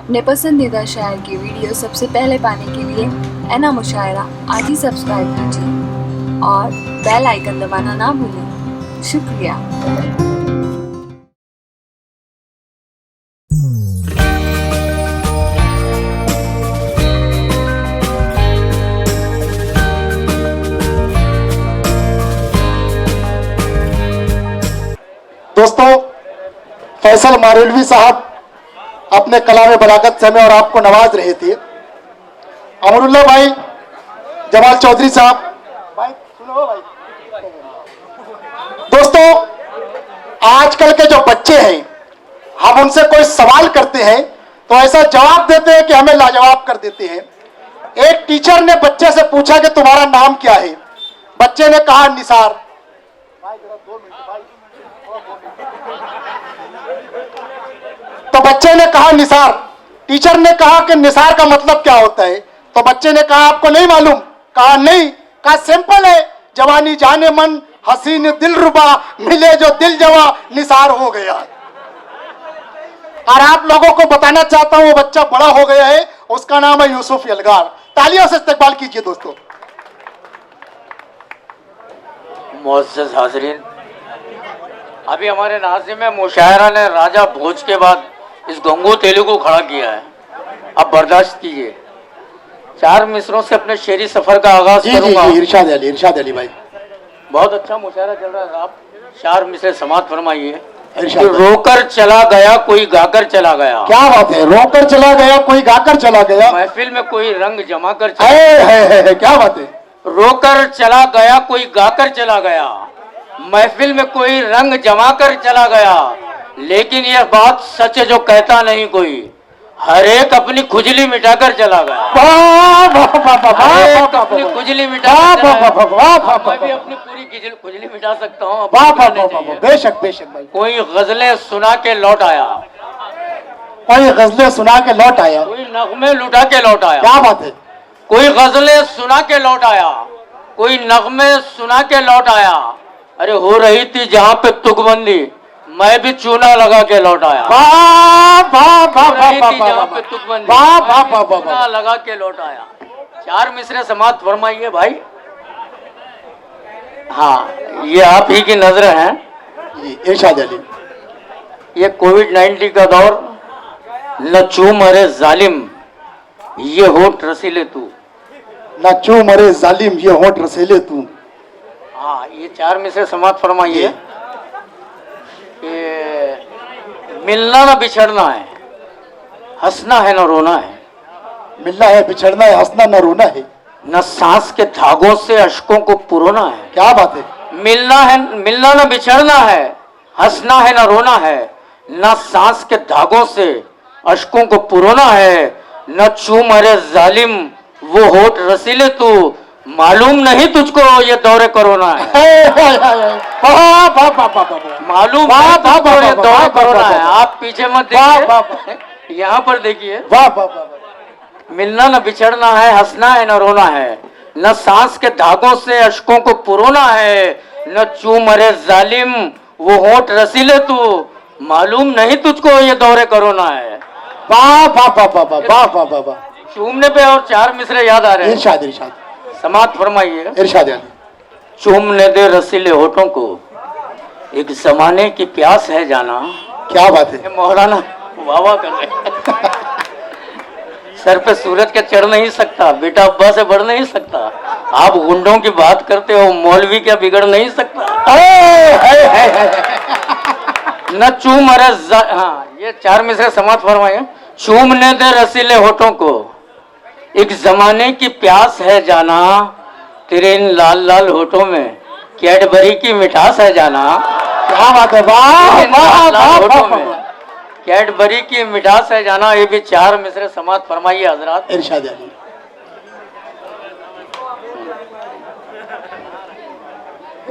अपने पसंदीदा शायर की वीडियो सबसे पहले पाने के लिए एना मुशायरा आज ही सब्सक्राइब कीजिए और बेल आइकन दबाना ना भूलें। शुक्रिया। दोस्तों, फैसल मारेलवी साहब अपने कलाम बलागत से हमें और आपको नवाज रहे थे। अमरुल्लाह भाई, जमाल चौधरी साहब, भाई सुनो भाई। दोस्तों, आजकल के जो बच्चे हैं, हम उनसे कोई सवाल करते हैं तो ऐसा जवाब देते हैं कि हमें लाजवाब कर देते हैं। एक टीचर ने बच्चे से पूछा कि तुम्हारा नाम क्या है। बच्चे ने कहा निसार। तो बच्चे ने कहा निसार। टीचर ने कहा कि निसार का मतलब क्या होता है। तो बच्चे ने कहा आपको नहीं मालूम। कहा नहीं। कहा सिंपल है, जवानी जाने मन हसीन दिल रुबा मिले जो दिल जवा निसार हो गया। और आप लोगों को बताना चाहता हूं वो बच्चा बड़ा हो गया है, उसका नाम है यूसुफ यलगार। तालियों से इस्तकबाल कीजिए दोस्तों। मुअज़्ज़ज़ हाज़रीन, अभी हमारे नाज़िम मुशायरा ने राजा भोज के बाद इस गंगू तेलुगु को खड़ा किया है। अब बर्दाश्त कीजिए। 4 मिसरों से अपने शेरी सफर का आगाज करूंगा। इरशाद अली भाई, बहुत अच्छा मुशायरा चल रहा है। आप 4 मिसरे समात फरमाइए। रोकर चला गया कोई गाकर चला गया। क्या बात है, रोकर चला गया कोई गाकर चला गया। महफिल में कोई रंग जमा कर है, क्या बात है। रोकर चला गया कोई गाकर चला गया, महफिल में कोई रंग जमा कर चला गया। लेकिन यह बात सच है जो कहता नहीं कोई, हर एक अपनी खुजली मिटाकर चला गया। अपनी खुजली मिटाकर चला गया। मैं भी अपनी पूरी खुजली मिटा सकता हूँ। बेशक बेशक भाई। कोई गजलें सुना के लौट आया, कोई गजलें सुना के लौट आया, कोई नगमे लुटा के लौट आया। क्या बात है। कोई गजलें सुना के लौट आया, कोई नगमे सुना के लौट आया। अरे हो रही थी जहाँ पे तुकबंदी, मैं भी चूना लगा के लौट आया। चूना लगा के लौट आया। 4 मिसरे समात फरमाइए भाई। हाँ, ये आप ही की नजर हैं। इरशाद अली। ये कोविड-19 का दौर, न चूम अरे जालिम ये होठ रसीले तू, न चूम अरे जालिम ये होठ रसीले तू। हाँ, ये 4 मिसरे समात फरमाइए। मिलना ना बिछड़ना है, हंसना है न रोना है। मिलना है, बिछड़ना है, हंसना न रोना है। न सांस के धागों से अश्कों को पुरोना है। क्या बात है। मिलना न बिछड़ना है, हंसना है न रोना है। न सांस के धागों से अश्कों को पुरोना है। न चूम अरे जालिम वो होठ रसीले तू, मालूम नहीं तुझको ये दौरे कोरोना है। मालूम नहीं तुझको ये दौरे कोरोना है। आप पीछे मत देखिए, यहाँ पर देखिए। मिलना न बिछड़ना है, हंसना है न रोना है। न सांस के धागों से अश्कों को पुरोना है। न चूम अरे जालिम वो होठ रसीले तू, मालूम नहीं तुझको ये दौरे कोरोना है। चूमने पे और 4 मिसरे याद आ रहे हैं। इरशाद इरशाद समात फरमाइए। इरशाद अली। चूमने दे रसीले होठों को, एक जमाने की प्यास है जाना। क्या बात है। मौलाना वाह कर रहे। सर पे सूरज के चढ़ नहीं सकता, बेटा अब्बा से बढ़ नहीं सकता। आप गुंडों की बात करते हो, मौलवी क्या बिगड़ नहीं सकता। न चूम अरे हाँ, ये 4 मिसरे समात फरमाइए। चूमने दे रसीले होठों को, एक जमाने की प्यास है जाना। तेरे इन लाल लाल होठों में कैडबरी की मिठास है जाना। क्या बात है। होठों में कैडबरी की मिठास है जाना। ये भी 4 मिसरे समात फरमाइए हजरात। इरशाद अली।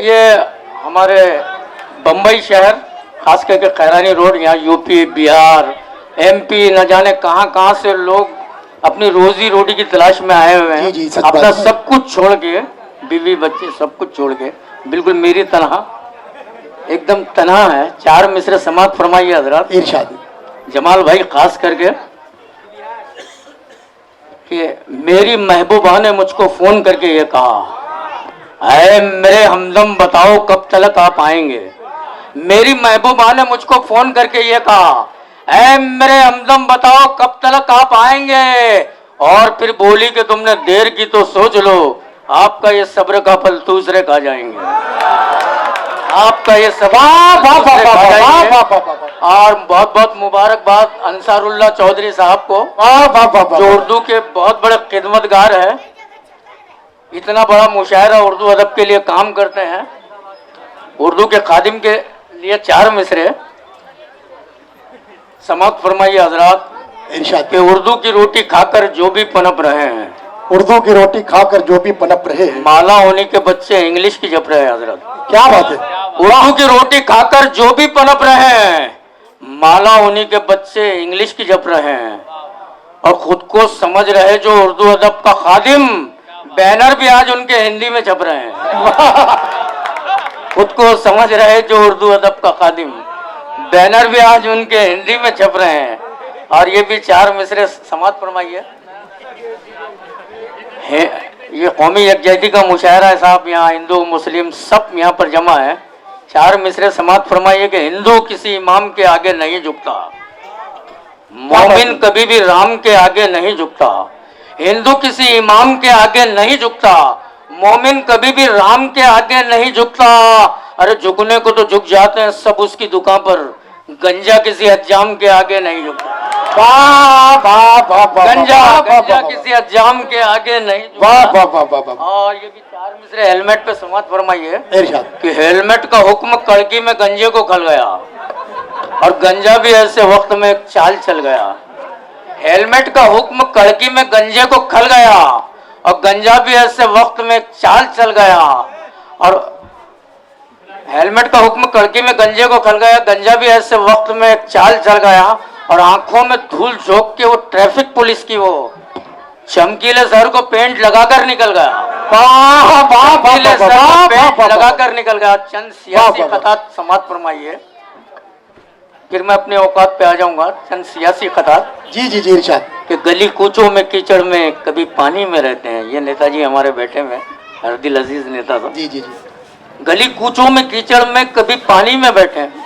ये हमारे बम्बई शहर, खास करके खैरानी रोड, यहाँ यूपी, बिहार, MP, न जाने कहाँ से लोग अपनी रोजी रोटी की तलाश में आए हुए हैं। अपना सब कुछ छोड़ के, बीवी बच्चे सब कुछ छोड़ के, बिल्कुल मेरी तरह एकदम तन्हा है। 4 मिसरे समात फरमाइए हजरात। इरशाद। जमाल भाई खास करके कि मेरी महबूबा ने मुझको फोन करके ये कहा, अरे मेरे हमदम बताओ कब तक आप आएंगे। मेरी महबूबा ने मुझको फोन करके ये कहा, अरे मेरे हमदम बताओ कब तक आप आएंगे। और फिर बोली कि तुमने देर की तो सोच लो, आपका ये सब्र का फल दूसरे खा जाएंगे। आपका ये सब्र खा जाएंगे। और बहुत बहुत मुबारकबाद अंसारुल्लाह चौधरी साहब को, जो उर्दू के बहुत बड़े खिदमतगार है, इतना बड़ा मुशायरा उर्दू अदब के लिए काम करते हैं। उर्दू के खादिम के लिए 4 मिसरे समाप्त फरमाइए हजरात कि उर्दू की रोटी खाकर जो भी पनप रहे हैं, उर्दू की रोटी खाकर जो भी पनप रहे हैं, माला होने के बच्चे इंग्लिश की जप रहे हैं हजरत। क्या बात है। उर्दू की रोटी खाकर जो भी पनप रहे हैं, माला होने के बच्चे इंग्लिश की जप रहे हैं। और खुद को समझ रहे जो उर्दू अदब का खादिम, बैनर भी आज उनके हिंदी में छप रहे हैं। खुद को समझ रहे जो उर्दू अदब का खादिम, बैनर भी आज उनके हिंदी में छप रहे हैं। और ये भी 4 मिसरे समाप्त फरमाइए। ये कौमी यकजहती का मुशायरा है साहब, यहाँ हिंदू मुस्लिम सब यहाँ पर जमा है। 4 मिसरे समाप्त फरमाइए कि हिंदू किसी इमाम के आगे नहीं झुकता, मोमिन कभी भी राम के आगे नहीं झुकता। हिंदू किसी इमाम के आगे नहीं झुकता, मोमिन कभी भी राम के आगे नहीं झुकता। अरे झुकने को तो झुक जाते हैं सब उसकी दुकान पर, गंजा किसी हज्जाम के आगे नहीं झुकता। गंजा किसी हज्जाम के आगे नहीं झुकता। और ये भी 4 मिसरे हेलमेट पे समाप्त फरमाइए कि हेलमेट का हुक्म कड़की में गंजे को खल गया, और गंजा भी ऐसे वक्त में एक चाल चल गया। हेलमेट का हुक्म कड़की में गंजे को खल गया, और गंजा भी ऐसे वक्त में एक चाल चल गया। और हेलमेट का हुक्म कड़की में गंजे को खल गया, गंजा भी ऐसे वक्त में एक चाल चल गया। और आंखों में धूल झोंक के वो ट्रैफिक पुलिस की वो चमकीले सर को पेंट लगाकर निकल गया। चमकीले सर को पेंट लगाकर निकल गया। चंद सियासी खतात समाप्त फरमाइए, फिर मैं अपने औकात पे आ जाऊंगा। चंद सियासी खतात। जी जी जी इरशाद। कि गली कूचों में कीचड़ में कभी पानी में रहते हैं। ये नेताजी हमारे बेटे में हरदिल अजीज नेता था। जी जी जी। गली कूचों में कीचड़ में कभी पानी में बैठे हैं,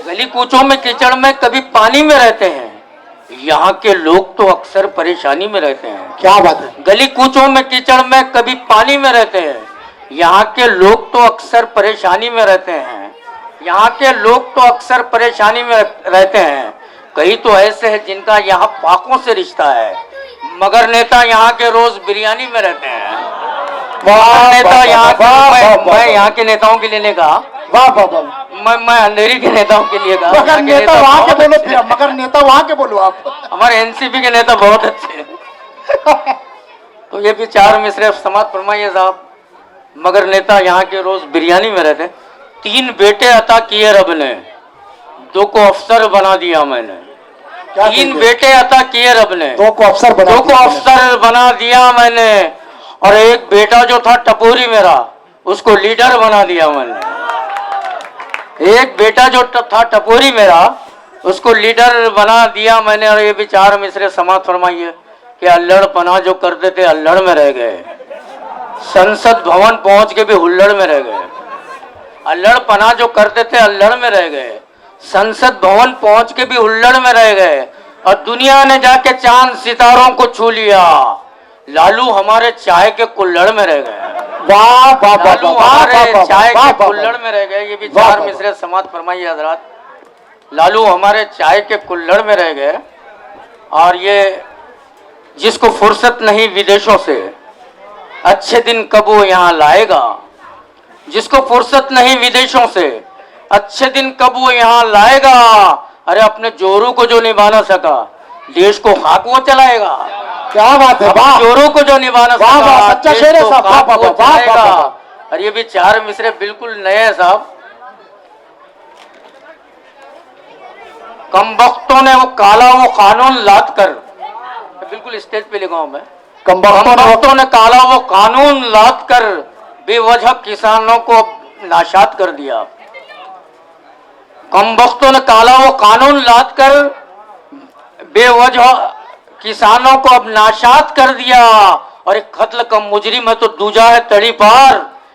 गली कूचों में कीचड़ में कभी पानी में रहते हैं। यहाँ के लोग तो अक्सर परेशानी में रहते हैं। क्या बात है। गली कूचों में कीचड़ में कभी पानी में रहते हैं। यहाँ के लोग तो अक्सर परेशानी में रहते हैं। यहाँ के लोग तो अक्सर परेशानी में रहते हैं। कई तो ऐसे हैं जिनका यहाँ पाकों से रिश्ता है, मगर नेता यहाँ के रोज बिरयानी में रहते हैं। नेता यहाँ मैं यहाँ के नेताओं के लिए नहीं कहा, मैं अंधेरी के नेताओं के लिए कहा। मगर नेता वहाँ के बोलो फिर, मगर नेता वहाँ के बोलो आप। हमारे एनसीपी के नेता बहुत अच्छे हैं। तो ये भी 4 मिसरे समाप्त फरमाइए साहब। मगर नेता यहाँ के रोज बिरयानी में रहते। 3 बेटे अता किए रब ने, 2 को अफसर बना दिया मैंने। 3 बेटे अता किए रब ने, 2 को अफसर बना दिया मैंने। और एक बेटा जो था टपोरी मेरा, उसको लीडर बना दिया मैंने। एक बेटा जो था टपोरी मेरा, उसको लीडर बना दिया मैंने। और ये भी 4 मिसरे समाप्त फरमाइए कि अल्लड़ पना जो करते थे अल्लड़ में रह गए, संसद भवन पहुंच के भी हुल्लड़ में रह गए। अल्लड़ पना जो करते थे अल्लड़ में रह गए, संसद भवन पहुंच के भी हुल्लड़ में रह गए। और दुनिया ने जाके चांद सितारों को छू लिया, लालू हमारे चाय के कुल्हड़ में रह गए। लालू हमारे चाय के कुल्हड़ में रह गए। ये भी 4 मिसरे समाप्त फरमाइए हजरात। लालू हमारे चाय के कुल्हड़ में रह गए। और ये जिसको फुर्सत नहीं विदेशों से, अच्छे दिन कब वो यहाँ लाएगा। जिसको फुर्सत नहीं विदेशों से, अच्छे दिन कब वो यहाँ लाएगा। अरे अपने जोरू को जो निभाना सका, देश को खाक वो चलाएगा। क्या बात है। जोरों को जो निभाना सका, सच्चा शेर है साहब। और ये भी 4 मिसरे बिल्कुल नए हैं साहब। कम वक्तों ने वो काला वो कानून लाद कर, बिल्कुल स्टेज पे लिखा हूं मैं। कम वक्तों ने काला वो कानून लाद कर बेवजह किसानों को नाशाद कर दिया। कम वक्तों ने काला वो कानून लाद कर बेवजह किसानों को अब नाशाद कर दिया, और एक कत्ल का मुजरिम है तो दूजा है तड़ी पार।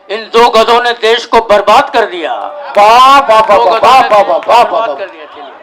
इन दो गधों ने देश को बर्बाद कर दिया। वाह वाह वाह दो वाह गधों ने वाह देश को वाह वाह बर्बाद वाह। कर दिया। चलिए